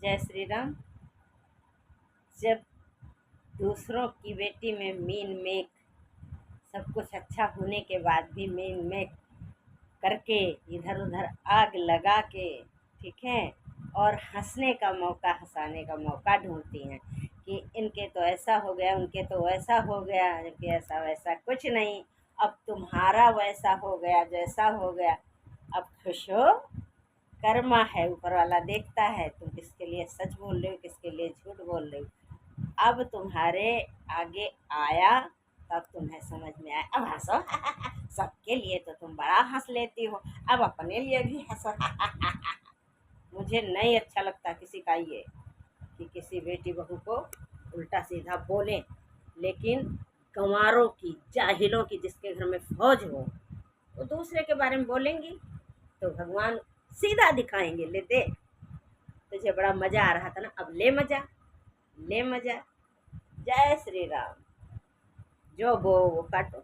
जय श्री राम। जब दूसरों की बेटी में मीन मेक, सब कुछ अच्छा होने के बाद भी मीन मेक करके इधर उधर आग लगा के, ठीक है, और हंसने का मौका, हंसाने का मौका ढूंढती हैं कि इनके तो ऐसा हो गया, उनके तो वैसा हो गया, जबकि ऐसा वैसा कुछ नहीं। अब तुम्हारा वैसा हो गया, जैसा हो गया, अब खुश हो। कर्मा है, ऊपर वाला देखता है तुम किसके लिए सच बोल रहे हो, किसके लिए झूठ बोल रहे हो। अब तुम्हारे आगे आया, तब तुम्हें समझ में आया, अब हंसो। सबके लिए तो तुम बड़ा हंस लेती हो, अब अपने लिए भी हंसो। मुझे नहीं अच्छा लगता किसी का ये कि किसी बेटी बहू को उल्टा सीधा बोले, लेकिन गंवारों की, जाहिलों की, जिसके घर में फौज हो, वो दूसरे के बारे में बोलेंगी तो भगवान सीधा दिखाएंगे, ले देख, तुझे बड़ा मजा आ रहा था ना, अब ले मजा, ले मजा। जय श्री राम। जो बो वो काटो।